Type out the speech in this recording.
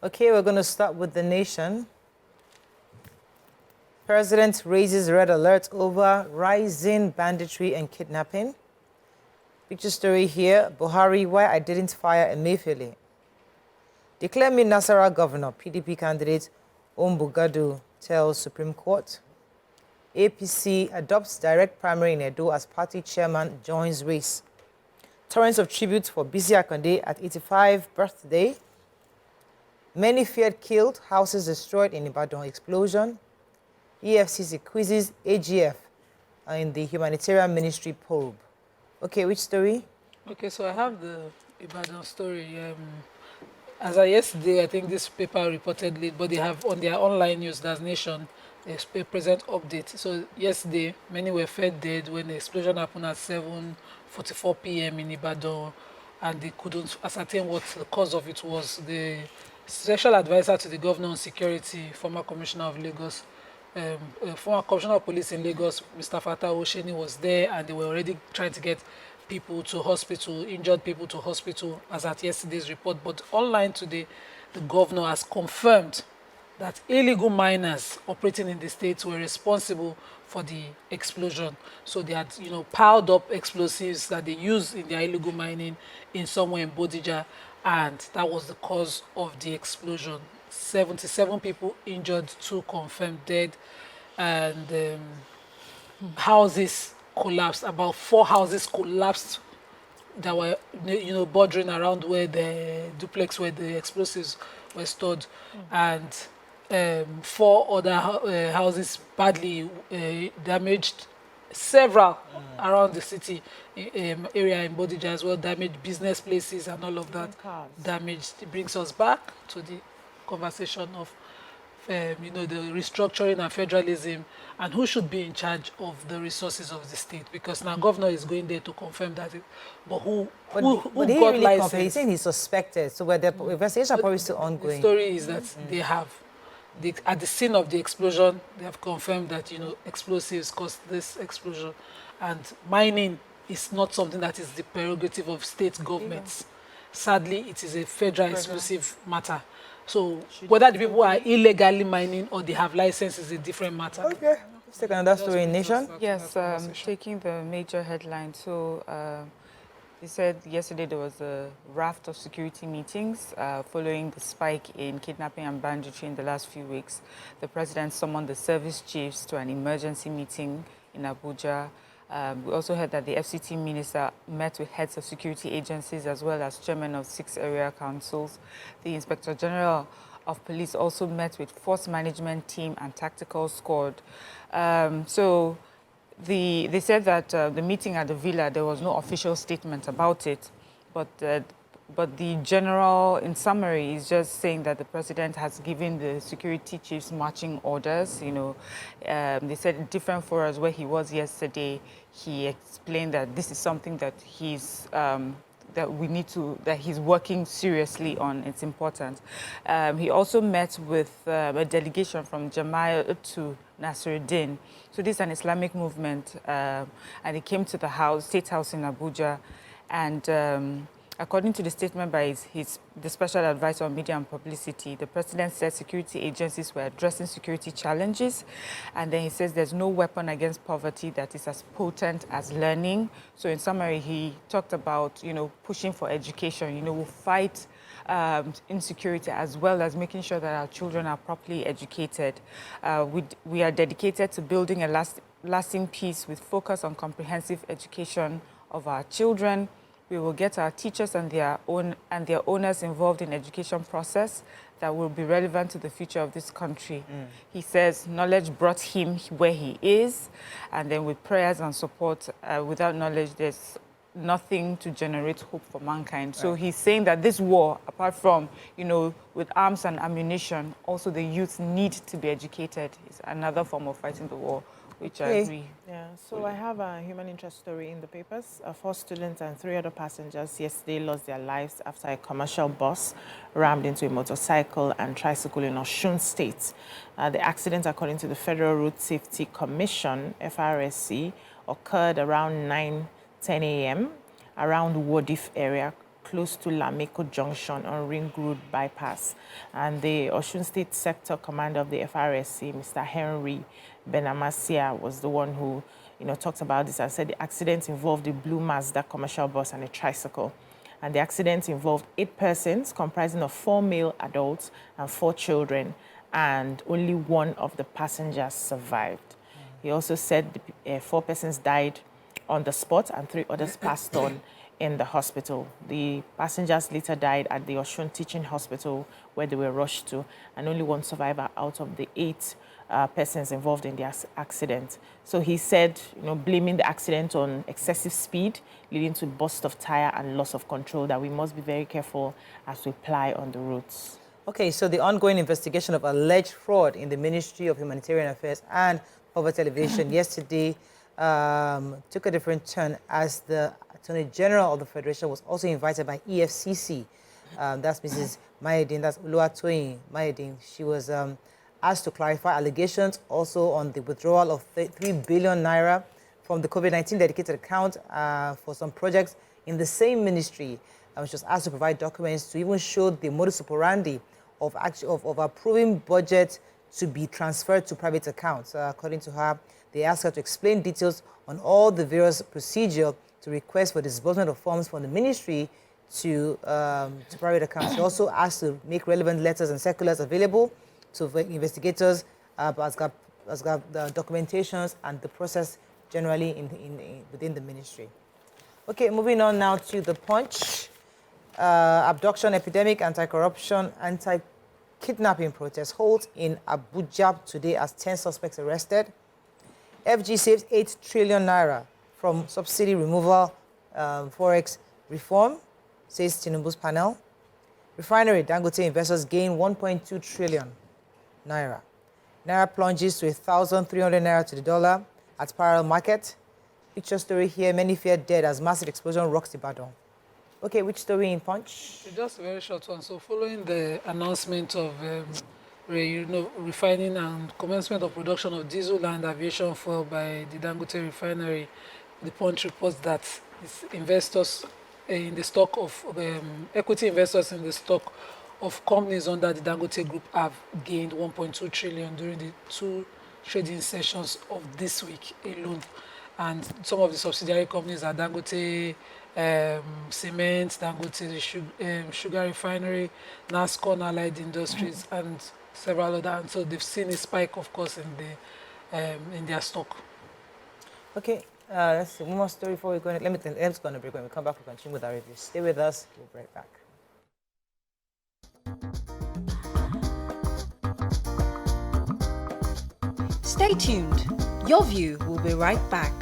Okay, we're going to start with the nation. President raises red alert over rising banditry and kidnapping. Picture story here. Buhari, why I didn't fire Emefiele. Declare me Nasarawa governor. PDP candidate Ombugadu tells Supreme Court. APC adopts direct primary in Edo as party chairman joins race. Torrents of tribute for Bisi Akande at 85th birthday. Many feared killed, houses destroyed in Ibadan explosion. EFCC quizzes AGF in the humanitarian ministry probe. Okay, which story? Okay, so I have the Ibadan story. As of yesterday, I think this paper reportedly, but they have on their online news, that's Nation, a present update. So yesterday, many were fed dead when the explosion happened at 7:44 p.m. in Ibadan, and they couldn't ascertain what the cause of it was. The special advisor to the governor on security, former commissioner of Lagos, former commissioner of police in Lagos, Mr. Fatah Osheni, was there, and they were already trying to get people to hospital, injured people to hospital, as at yesterday's report. But online today, the governor has confirmed that illegal miners operating in the state were responsible for the explosion. So they had, piled up explosives that they used in their illegal mining in somewhere in Bodija, and that was the cause of the explosion. 77 people injured, 2 confirmed dead, and houses collapsed. About 4 houses collapsed that were, bordering around where the duplex where the explosives were stored, and 4 other houses badly damaged. Several around the city area in Bodija as well damaged, business places and all of that damaged. It brings us back to the conversation of the restructuring and federalism, and who should be in charge of the resources of the state, because now governor is going there to confirm that but who got really license? He's saying he's suspected, so where the investigation probably still ongoing. The story is that at the scene of the explosion, they have confirmed that explosives caused this explosion, and mining is not something that is the prerogative of state governments. Sadly, it is a federal exclusive matter. So whether the people are illegally mining or they have license is a different matter. Okay. Let's take another story in Nation. Yes, taking the major headline. So he said yesterday there was a raft of security meetings following the spike in kidnapping and banditry in the last few weeks. The president summoned the service chiefs to an emergency meeting in Abuja. We also heard that the FCT minister met with heads of security agencies as well as chairmen of 6 area councils. The Inspector General of Police also met with force management team and tactical squad. So they said that the meeting at the villa, there was no official statement about it, but the general, in summary, is just saying that the president has given the security chiefs marching orders. They said different for us where he was yesterday. He explained that this is something that he's that he's working seriously on. It's important. He also met with a delegation from Jama'at to Nasruddin. So this is an Islamic movement, and he came to the State House in Abuja, and according to the statement by the special advisor on media and publicity, the president said security agencies were addressing security challenges, and then he says there's no weapon against poverty that is as potent as learning. So in summary, he talked about pushing for education. We'll fight insecurity as well as making sure that our children are properly educated. We are dedicated to building a lasting peace with focus on comprehensive education of our children. We will get our teachers and their owners involved in education process that will be relevant to the future of this country. He says knowledge brought him where he is, and then with prayers and support, without knowledge, there's nothing to generate hope for mankind. So he's saying that this war, apart from, with arms and ammunition, also the youth need to be educated. It's another form of fighting the war, which I agree. Yeah, so I have a human interest story in the papers. 4 students and 3 other passengers yesterday lost their lives after a commercial bus rammed into a motorcycle and tricycle in Osun State. The accident, according to the Federal Road Safety Commission, FRSC, occurred around 9:10 a.m. around Wodif area close to Lameko Junction on Ring Road bypass. And the Osun State Sector Commander of the FRSC, Mr. Henry Benamasia, was the one who talked about this and said the accident involved a blue Mazda commercial bus and a tricycle. And the accident involved 8 persons, comprising of 4 male adults and 4 children, and only one of the passengers survived. He also said 4 persons died on the spot and 3 others passed on in the hospital. The passengers later died at the Osun Teaching Hospital where they were rushed to, and only 1 survivor out of the 8 persons involved in the accident. So he said, blaming the accident on excessive speed, leading to burst of tire and loss of control, that we must be very careful as we ply on the roads. Okay, so the ongoing investigation of alleged fraud in the Ministry of Humanitarian Affairs and Poverty Alleviation yesterday took a different turn as the Attorney General of the Federation was also invited by EFCC. That's Mrs. Mayedin, that's Oluwatoyin Mayedin. She was asked to clarify allegations also on the withdrawal of 3 billion naira from the COVID-19 dedicated account for some projects in the same ministry. She was asked to provide documents to even show the modus operandi of approving budget to be transferred to private accounts. According to her, they asked her to explain details on all the various procedure to request for disbursement of funds from the ministry to private accounts. She also asked to make relevant letters and circulars available to investigators as the documentations and the process generally within the ministry. Okay, moving on now to the Punch. Abduction epidemic, anti-corruption, anti-kidnapping protest holds in Abuja today as 10 suspects arrested. FG saves 8 trillion naira from subsidy removal, forex reform, says Tinubu's panel. Refinery Dangote investors gain 1.2 trillion naira. Naira plunges to 1,300 naira to the dollar at parallel market. Picture story here, many fear dead as massive explosion rocks Ibadan. Okay, which story in Punch? Just a very short one. So following the announcement of refining and commencement of production of diesel and aviation fuel by the Dangote refinery, the Punch reports that investors in the stock of equity investors in the stock of companies under the Dangote group have gained 1.2 trillion during the 2 trading sessions of this week alone. And some of the subsidiary companies are Dangote Cement, Dangote Sugar Refinery, NASCON Allied Industries, and several other. And so they've seen a spike, of course, in their stock. Okay, let's see one more story before we go. Let's go on a break. When we come back, we'll continue with our review. Stay with us. We'll be right back. Stay tuned. Your View will be right back.